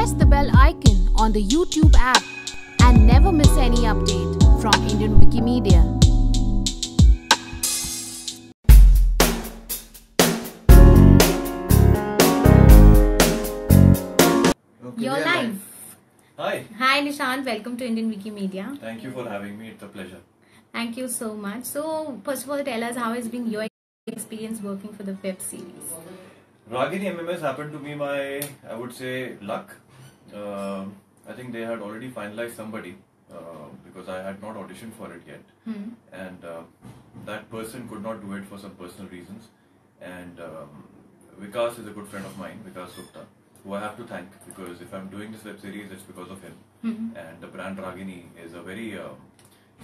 Press the bell icon on the YouTube app and never miss any update from Indian Wikimedia. Okay, You're live. Hi. Hi Nishant, welcome to Indian Wikimedia. Thank you for having me. It's a pleasure. Thank you so much. So, first of all, tell us how has been your experience working for the web series? Ragini MMS happened to be my, I would say, luck. I think they had already finalized somebody because I had not auditioned for it yet. And that person could not do it for some personal reasons. And Vikas is a good friend of mine, Vikas Gupta, who I have to thank because if I'm doing this web series, it's because of him. And the brand Ragini is a very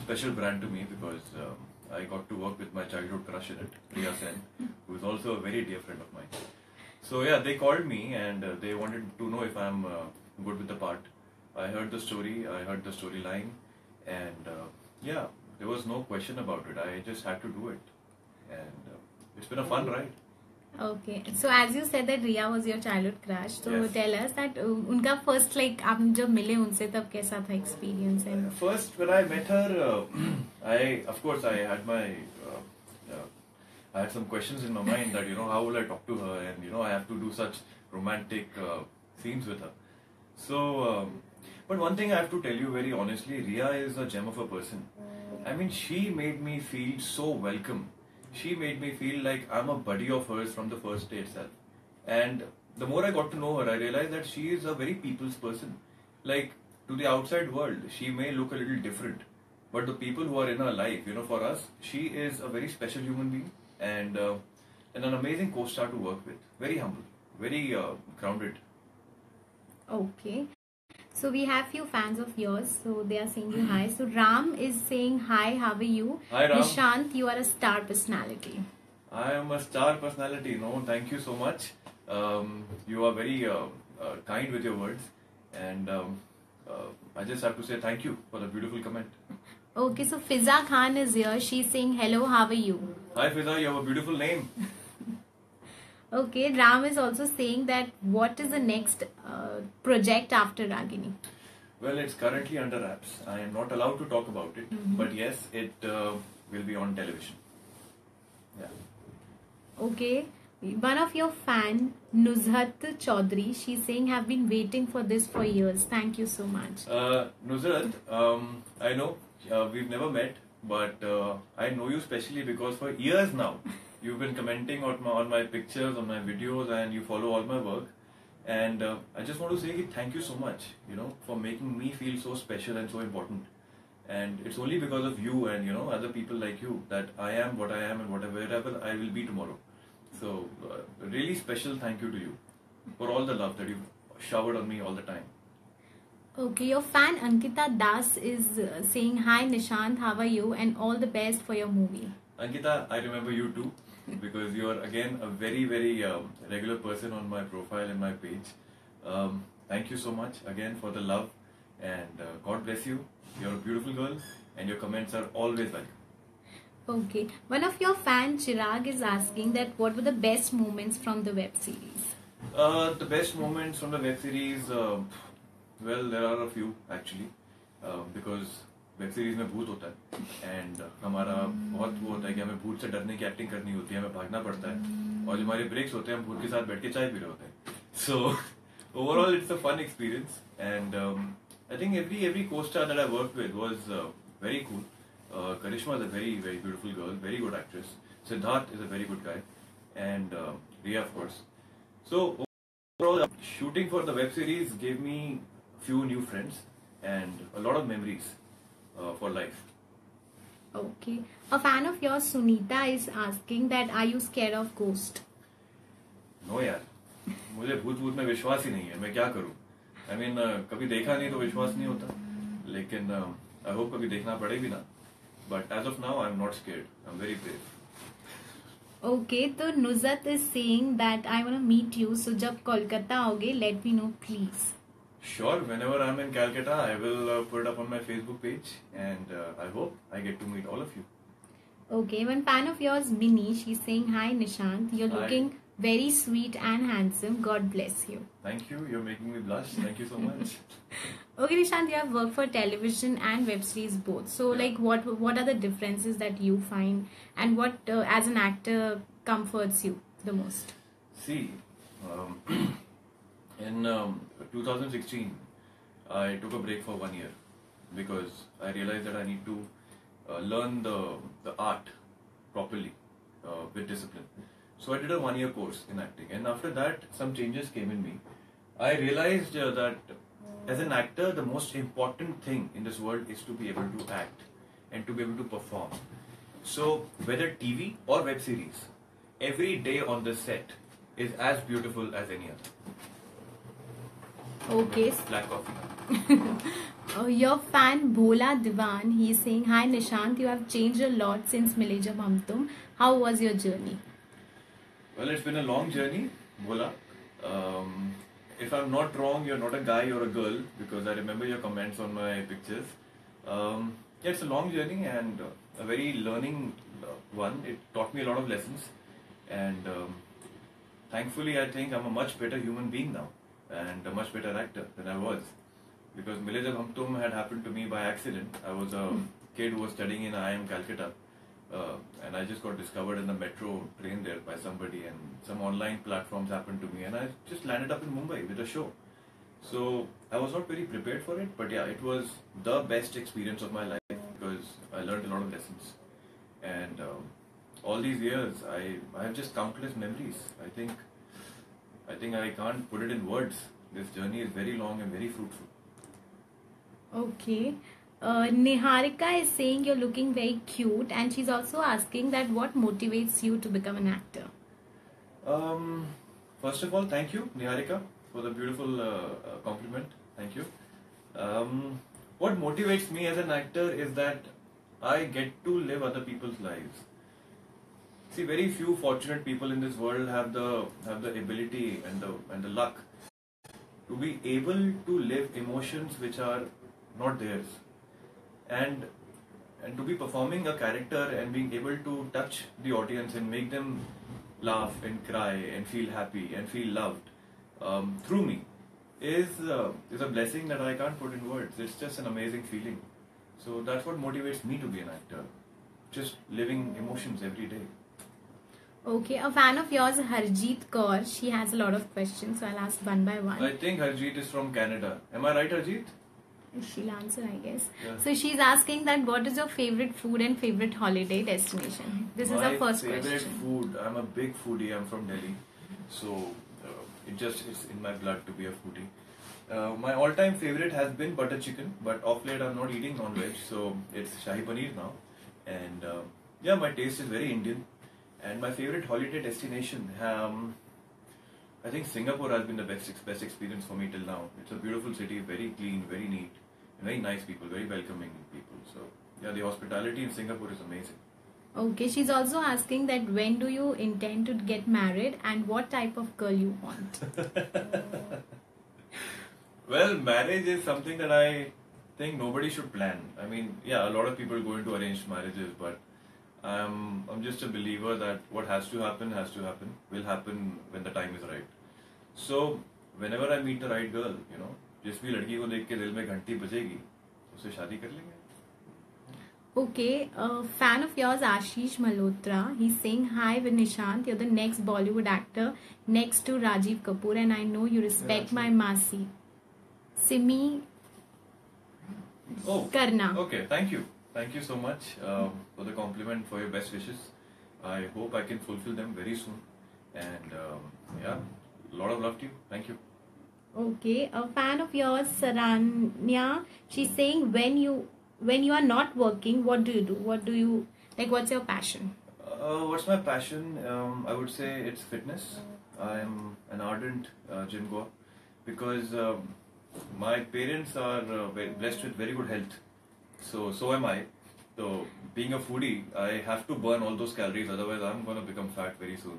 special brand to me because I got to work with my childhood crush in it, Priya Sen, who is also a very dear friend of mine. So yeah, they called me and they wanted to know if I'm good with the part. I heard the story, I heard the storyline, and yeah, there was no question about it. I just had to do it, and it's been a fun ride. Okay, so as you said that Riya was your childhood crush, so Yes. tell us that उनका first like आप जब मिले उनसे तब कैसा था experience and First, when I met her, of course I had I had some questions in my mind that how will I talk to her, and I have to do such romantic scenes with her. So, but one thing I have to tell you very honestly, Riya is a gem of a person. I mean, she made me feel so welcome. She made me feel like I'm a buddy of hers from the first day itself. And the more I got to know her, I realized that she is a very people's person. Like, to the outside world, she may look a little different. But the people who are in her life, for us, she is a very special human being and an amazing co-star to work with. Very humble, very grounded. okay. So we have few fans of yours, so they are saying you hi. So Ram is saying hi, how are you? Hi, Ram. Nishant, you are a star personality. I am a star personality. No, thank you so much. You are very kind with your words, and I just have to say thank you for the beautiful comment. Okay, so Fiza Khan is here. She's saying hello, how are you? Hi Fiza, you have a beautiful name. Okay, Ram is also saying that what is the next project after Ragini? Well, it's currently under wraps. I am not allowed to talk about it, but yes, it will be on television. Yeah. Okay, one of your fan, Nuzhat Chaudhary, she's saying have been waiting for this for years. Thank you so much. Nusrat, I know we've never met, but I know you specially because for years now you've been commenting on my pictures, on my videos, and you follow all my work. And I just want to say thank you so much, for making me feel so special and so important. And it's only because of you and other people like you that I am what I am and wherever I will be tomorrow. So really special thank you to you for all the love that you've showered on me all the time. Okay, your fan Ankita Das is saying hi Nishant, how are you, and all the best for your movie. Ankita, I remember you too because you are again a very, very regular person on my profile and my page. Thank you so much again for the love, and God bless you. You're a beautiful girl and your comments are always welcome. Okay, one of your fan Chirag is asking that what were the best moments from the web series? The best moments from the web series, well, there are a few actually because web series में भूत होता है and हमारा बहुत वो होता है कि हमें भूत से डरने की एक्टिंग करनी होती है, हमें भागना पड़ता है और जो हमारे ब्रेक्स होते हैं हम भूत के साथ बैठ के चाय पी रहे होते हैं. So overall it's a fun experience and I think every co-star that I worked with was very cool. Karishma is a very, very beautiful girl, very good actress. Siddharth is a very good guy, and Riya of course. So overall, shooting for the web series gave me few new friends and a lot of memories for life. Okay, a fan of yours Sunita is asking that are you scared of ghost? No यार, मुझे भूत में विश्वास ही नहीं है, मैं क्या करूं? I mean, कभी देखा नहीं तो विश्वास नहीं होता, लेकिन I hope कभी देखना पड़े भी ना. But as of now, I'm not scared. I'm very brave. Okay, so Nuzhat is saying that I want to meet you. So जब कोलकाता आओगे, let me know please. Sure, whenever I'm in Calcutta, I will put it up on my Facebook page, and I hope I get to meet all of you. Okay, one fan of yours, Minnie, she's saying hi Nishant. You're Hi. looking Very sweet and handsome. God bless you. Thank you. You're making me blush. Thank you so much. Okay, Nishant, you have worked for television and web series both. So, Yeah. like, what are the differences that you find, and what as an actor comforts you the most? See, um, in 2016, I took a break for 1 year because I realized that I need to learn the art properly with discipline. So I did a 1 year course in acting, and after that, some changes came in me. I realized that as an actor, the most important thing in this world is to be able to act and to be able to perform. So whether TV or web series, every day on the set is as beautiful as any other. Okay. Black coffee. Your fan Bhola Diwan, he is saying, "Hi Nishant, you have changed a lot since Mile Jab Hum Tum. How was your journey?" Well, it's been a long journey, Bola. If I'm not wrong, you're not a guy, you're a girl, because I remember your comments on my pictures. Yeah, it's a long journey and a very learning one. It taught me a lot of lessons, and thankfully, I think I'm a much better human being now and a much better actor than I was. Because Mile Jab Hum Tum had happened to me by accident. I was a kid who was studying in IIM Calcutta. And I just got discovered in the metro train there by somebody, and some online platforms happened to me, and I just landed up in Mumbai with a show. So I was not very prepared for it, but yeah, it was the best experience of my life because I learned a lot of lessons. And all these years, I have just countless memories. I think I can't put it in words. This journey is very long and very fruitful. Okay. Niharika is saying you're looking very cute, and she's also asking that what motivates you to become an actor. First of all, thank you, Niharika, for the beautiful compliment. Thank you. What motivates me as an actor is that I get to live other people's lives. See, very few fortunate people in this world have the ability and the luck to be able to live emotions which are not theirs. And to be performing a character and being able to touch the audience and make them laugh and cry and feel happy and feel loved through me is a blessing that I can't put in words. It's just an amazing feeling. So that's what motivates me to be an actor. Just living emotions every day. Okay, a fan of yours, Harjeet Kaur, she has a lot of questions, so I'll ask one by one. I think Harjeet is from Canada. Am I right, Harjeet? She'll answer, I guess. Yeah. So she's asking that what is your favorite food and favorite holiday destination? This is our first My favorite question. food. I'm a big foodie. I'm from Delhi, so it's in my blood to be a foodie. My all-time favorite has been butter chicken, but of late I'm not eating non-veg, so it's shahi paneer now. And yeah, my taste is very Indian. And my favorite holiday destination, I think Singapore has been the best experience for me till now. It's a beautiful city, very clean, very neat, very nice people, very welcoming people. So yeah, the hospitality in Singapore is amazing. Okay, she's also asking that when do you intend to get married and what type of girl you want? Well, marriage is something that I think nobody should plan. I mean, yeah, a lot of people go into arranged marriages, but I'm just a believer that what has to happen will happen when the time is right. So whenever I meet the right girl, जिस भी लड़की को देख के दिल में घंटी बजेगी, उससे शादी कर लेंगे. Okay, a fan of yours, Ashish Malhotra, he's saying, "Hi, Nishant, you're the next Bollywood actor next to Rajiv Kapoor, and I know you respect my Masi, Simi Karna." Okay, thank you. Thank you so much for the compliment, for your best wishes. I hope I can fulfill them very soon. And yeah, a lot of love to you. Thank you. Okay, a fan of yours, Saranya, she's saying when you are not working, what do you do? What's your passion? What's my passion? I would say it's fitness. I am an ardent gym goer because my parents are blessed with very good health. So am I. So being a foodie, I have to burn all those calories, otherwise I'm going to become fat very soon.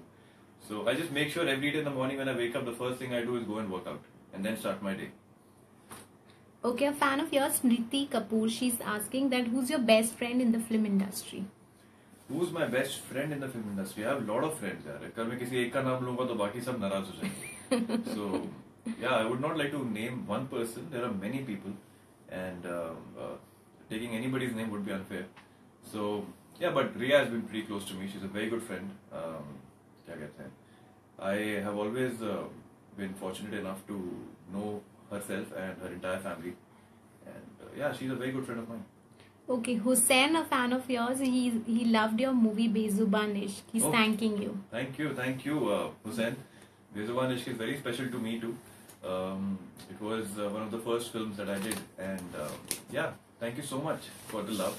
So I just make sure every day in the morning when I wake up, the first thing I do is go and work out and then start my day. Okay, a fan of yours, Nriti Kapoor, she's asking that who's your best friend in the film industry? who's my best friend in the film industry? I have a lot of friends. यार अगर मैं किसी एक का नाम लूँगा तो बाकी सब नाराज हो जाएंगे. So yeah, I would not like to name one person. There are many people, and taking anybody's name would be unfair. So yeah, but Riya has been pretty close to me. She's a very good friend. क्या कहते हैं? I have always been fortunate enough to know herself and her entire family, and yeah, she's a very good friend of mine. Okay, Hussein, a fan of yours, he loved your movie Bezuban Ishq. He's thanking you. Thank you, Hussein. Bezuban Ishq is very special to me too. It was one of the first films that I did, and yeah, thank you so much for the love.